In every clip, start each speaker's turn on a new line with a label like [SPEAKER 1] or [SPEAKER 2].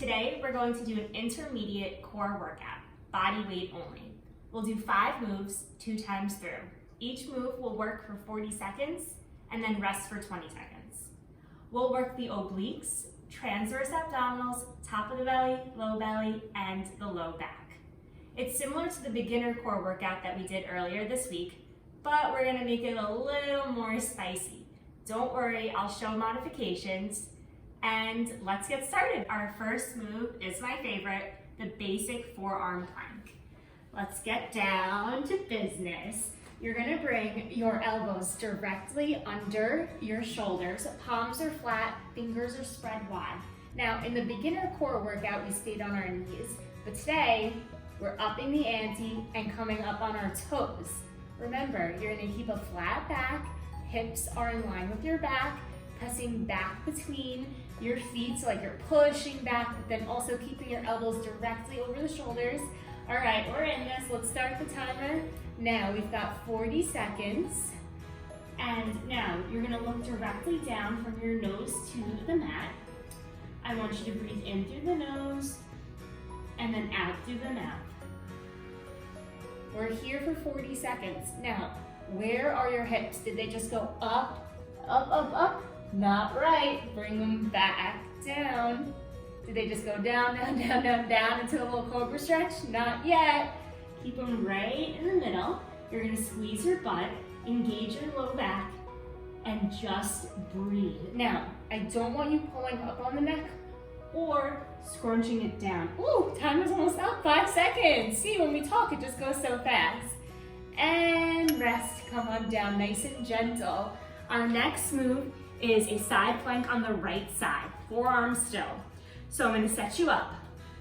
[SPEAKER 1] Today, we're going to do an intermediate core workout, body weight only. We'll do 5 moves 2 times through. Each move will work for 40 seconds and then rest for 20 seconds. We'll work the obliques, transverse abdominals, top of the belly, and the low back. It's similar to the beginner core workout that we did earlier this week, but we're gonna make it a little more spicy. Don't worry, I'll show modifications, and let's get started. Our first move is my favorite, the basic forearm plank. Let's get down to business. You're gonna bring your elbows directly under your shoulders. Palms are flat, fingers are spread wide. Now, in the beginner core workout, we stayed on our knees, but today, we're upping the ante and coming up on our toes. Remember, you're gonna keep a flat back, hips are in line with your back, pressing back between your feet, so like you're pushing back, but then also keeping your elbows directly over the shoulders. All right, we're in this. Let's start the timer. Now we've got 40 seconds. And now you're gonna look directly down from your nose to the mat. I want you to breathe in through the nose and then out through the mouth. We're here for 40 seconds. Now, where are your hips? Did they just go up, up, up, up? Not right. Bring them back down. Did they just go down, down, down, down, down into a little cobra stretch? Not yet. Keep them right in the middle. You're gonna squeeze your butt, engage your low back, and just breathe. Now, I don't want you pulling up on the neck or scrunching it down. Ooh, timer's almost up, 5 seconds. See, when we talk, it just goes so fast. And rest, come on down, nice and gentle. Our next move is a side plank on the right side, forearm still. So I'm gonna set you up.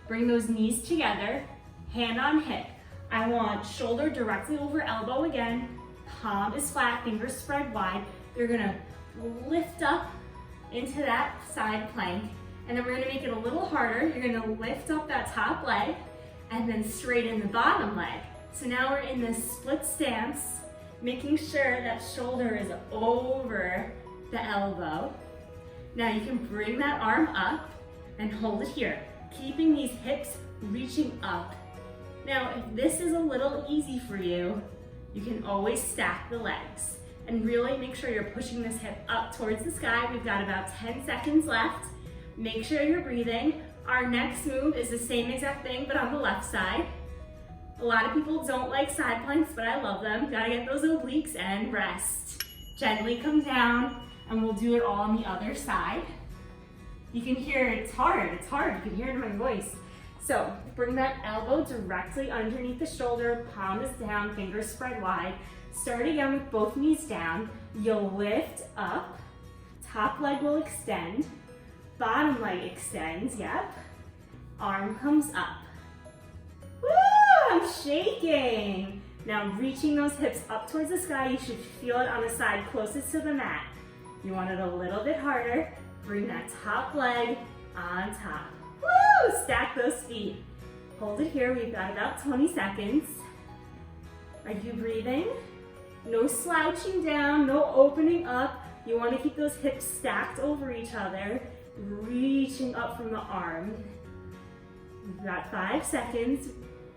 [SPEAKER 1] Bring those knees together, hand on hip. I want shoulder directly over elbow again. Palm is flat, fingers spread wide. You're gonna lift up into that side plank, and then we're gonna make it a little harder. You're gonna lift up that top leg and then straighten the bottom leg. So now we're in this split stance, making sure that shoulder is over the elbow. Now you can bring that arm up and hold it here, keeping these hips reaching up. Now, if this is a little easy for you, you can always stack the legs and really make sure you're pushing this hip up towards the sky. We've got about 10 seconds left. Make sure you're breathing. Our next move is the same exact thing, but on the left side. A lot of people don't like side planks, but I love them. Gotta get those obliques and rest. Gently come down, and we'll do it all on the other side. You can hear it's hard, you can hear it in my voice. So bring that elbow directly underneath the shoulder, palm is down, fingers spread wide. Start again with both knees down. You'll lift up, top leg will extend, bottom leg extends, yep. Arm comes up. Woo, I'm shaking. Now reaching those hips up towards the sky, you should feel it on the side closest to the mat. You want it a little bit harder. Bring that top leg on top. Woo! Stack those feet. Hold it here. We've got about 20 seconds. Are you breathing? No slouching down, no opening up. You want to keep those hips stacked over each other, reaching up from the arm. We've got 5 seconds.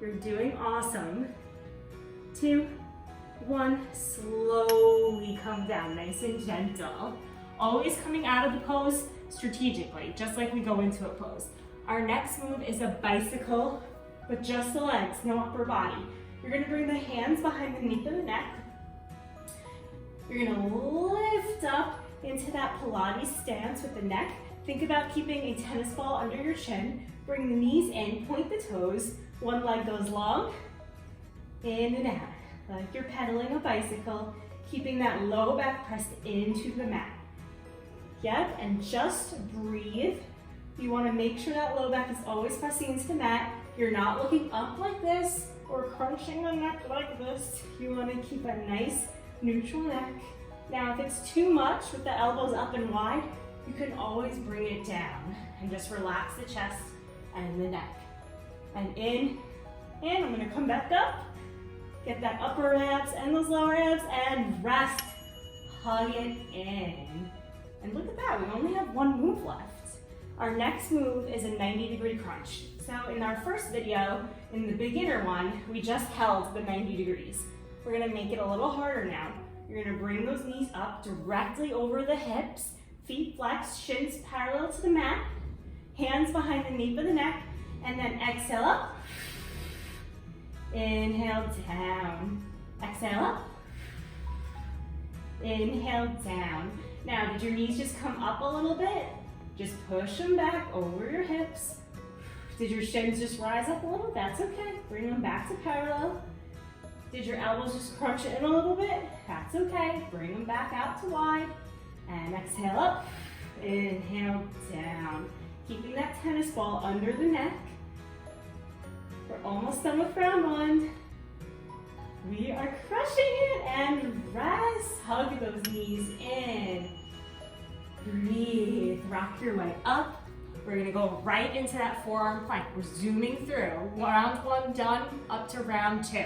[SPEAKER 1] You're doing awesome. 2, 1, slowly come down, nice and gentle. Always coming out of the pose strategically, just like we go into a pose. Our next move is a bicycle with just the legs, no upper body. You're gonna bring the hands behind the nape of the neck. You're gonna lift up into that Pilates stance with the neck. Think about keeping a tennis ball under your chin. Bring the knees in, point the toes. One leg goes long, in and out. Like you're pedaling a bicycle, keeping that low back pressed into the mat. Yep, and just breathe. You want to make sure that low back is always pressing into the mat. You're not looking up like this or crunching the neck like this. You want to keep a nice neutral neck. Now, if it's too much with the elbows up and wide, you can always bring it down and just relax the chest and the neck. And in, and I'm going to come back up. Get that upper abs and those lower abs and rest. Hug it in. And look at that, we only have 1 move left.
[SPEAKER 2] Our next move is a 90-degree crunch. So in our first video, in the beginner one, we just held the 90 degrees. We're gonna make it a little harder now. You're gonna bring those knees up directly over the hips, feet flexed, shins parallel to the mat, hands behind the nape of the neck, and then exhale up. Inhale down. Exhale up. Inhale down. Now, did your knees just come up a little bit? Just push them back over your hips. Did your shins just rise up a little? That's okay. Bring them back to parallel. Did your elbows just crunch in a little bit? That's okay. Bring them back out to wide. And exhale up. Inhale down. Keeping that tennis ball under the neck. We're almost done with round one. We are crushing it, and rest. Hug those knees in. Breathe, rock your way up. We're gonna go right into that forearm plank. We're zooming through. Round one done, up to round two.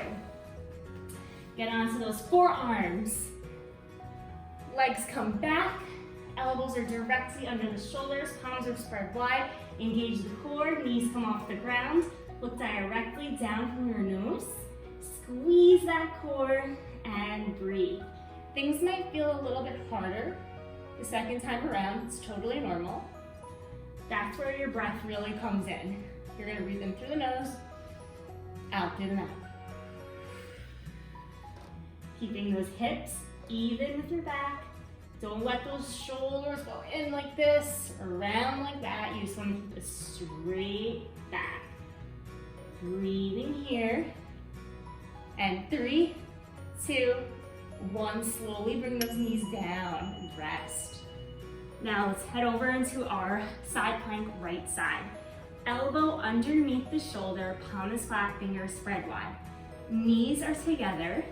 [SPEAKER 2] Get onto those forearms. Legs come back. Elbows are directly under the shoulders. Palms are spread wide. Engage the core. Knees come off the ground. Look directly down from your nose. Squeeze that core and breathe. Things might feel a little bit harder the second time around. It's totally normal. That's where your breath really comes in. You're gonna breathe in through the nose, out through the mouth. Keeping those hips even with your back. Don't let those shoulders go in like this, around like that. You just wanna keep a straight back. Breathing here. And 3, 2, 1. Slowly bring those knees down and rest. Now let's head over into our side plank, right side. Elbow underneath the shoulder, palm is flat, fingers spread wide. Knees are together,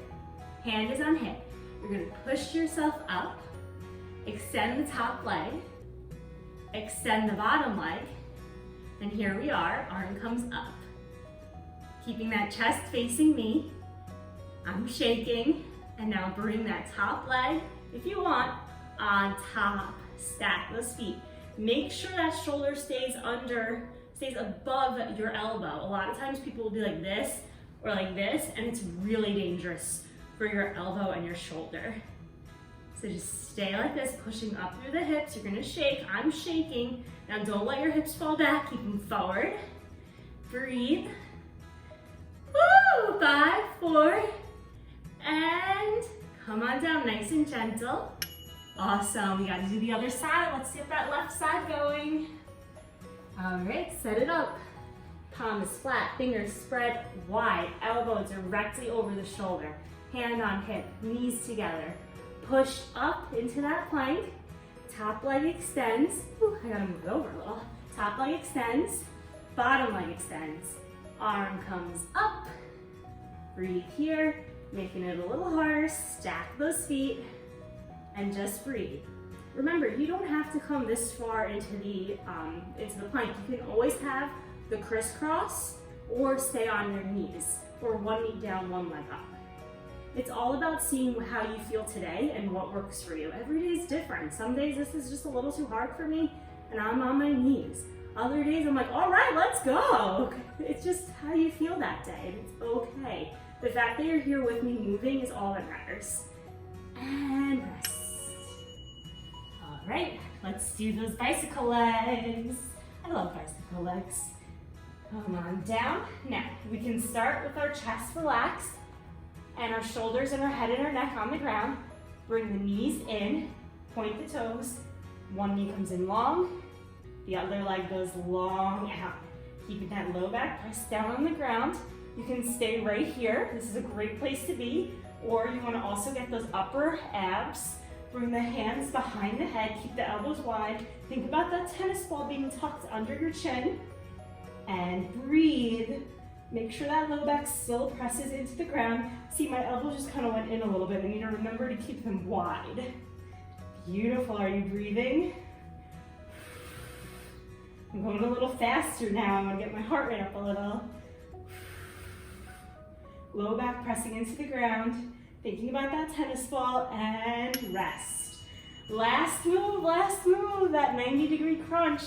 [SPEAKER 2] hand is on hip. You're gonna push yourself up, extend the top leg, extend the bottom leg, and here we are, arm comes up. Keeping that chest facing me. I'm shaking, and now bring that top leg, if you want, on top. Stack those feet. Make sure that shoulder stays above your elbow. A lot of times people will be like this or like this, and it's really dangerous for your elbow and your shoulder. So just stay like this, pushing up through the hips. You're gonna shake, I'm shaking. Now don't let your hips fall back, keep them forward. Breathe. Woo! 5, 4, and come on down, nice and gentle. Awesome, we gotta do the other side. Let's get that left side going. All right, set it up. Palm is flat, fingers spread wide, elbow directly over the shoulder, hand on hip, knees together. Push up into that plank. Top leg extends. Ooh, I gotta move it over a little. Top leg extends, bottom leg extends. Arm comes up. Breathe here, making it a little harder. Stack those feet and just breathe. Remember, you don't have to come this far into the plank. You can always have the crisscross or stay on your knees, or one knee down, one leg up. It's all about seeing how you feel today and what works for you. Every day is different. Some days this is just a little too hard for me and I'm on my knees. Other days I'm like, all right, let's go. It's just how you feel that day, and it's okay. The fact that you're here with me moving is all that matters. And rest. All right, let's do those bicycle legs. I love bicycle legs. Come on down. Now, we can start with our chest relaxed and our shoulders and our head and our neck on the ground. Bring the knees in, point the toes. One knee comes in long, the other leg goes long out. Keeping that low back pressed down on the ground. You can stay right here. This is a great place to be. Or you want to also get those upper abs. Bring the hands behind the head. Keep the elbows wide. Think about that tennis ball being tucked under your chin. And breathe. Make sure that low back still presses into the ground. See, my elbows just kind of went in a little bit. I need to remember to keep them wide. Beautiful. Are you breathing? I'm going a little faster now. I'm going to get my heart rate up a little. Low back pressing into the ground. Thinking about that tennis ball, and rest. Last move, that 90-degree crunch.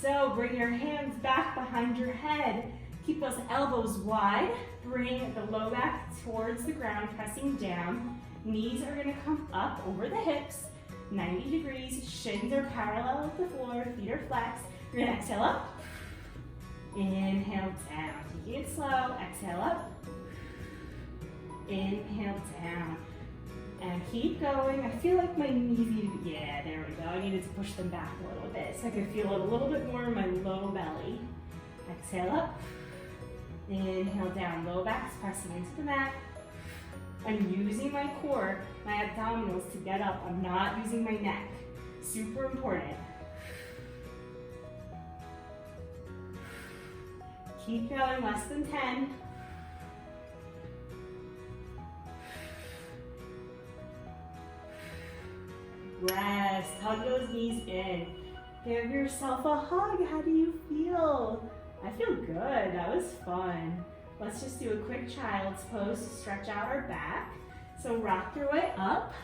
[SPEAKER 2] So bring your hands back behind your head. Keep those elbows wide. Bring the low back towards the ground, pressing down. Knees are gonna come up over the hips, 90 degrees. Shins are parallel with the floor, feet are flexed. You're gonna exhale up. Inhale down. Taking it slow. Exhale up. Inhale down. And keep going. I feel like my knees need to, yeah, there we go. I needed to push them back a little bit so I could feel it a little bit more in my low belly. Exhale up. Inhale down. Low back's pressing into the mat. I'm using my core, my abdominals to get up. I'm not using my neck. Super important. Keep going, less than 10. Rest, hug those knees in. Give yourself a hug. How do you feel? I feel good, that was fun. Let's just do a quick child's pose to stretch out our back. So rock your way up.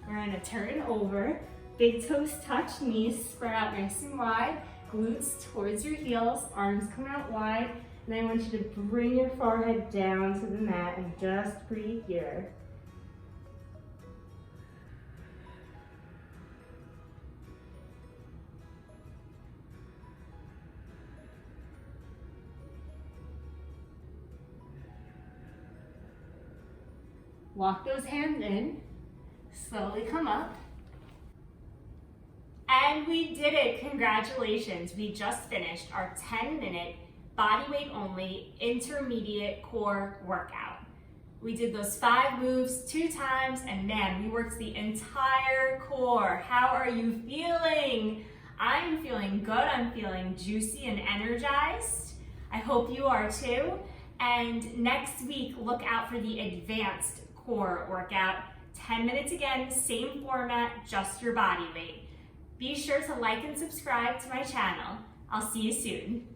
[SPEAKER 2] We're gonna turn over. Big toes touch, knees spread out nice and wide. Glutes towards your heels, arms come out wide. And I want you to bring your forehead down to the mat and just breathe here. Walk those hands in, slowly come up. And we did it, congratulations. We just finished our 10-minute body weight only intermediate core workout. We did those 5 moves 2 times and man, we worked the entire core. How are you feeling? I'm feeling good, I'm feeling juicy and energized. I hope you are too. And next week, look out for the advanced core workout. 10 minutes again, same format, just your body weight. Be sure to like and subscribe to my channel. I'll see you soon.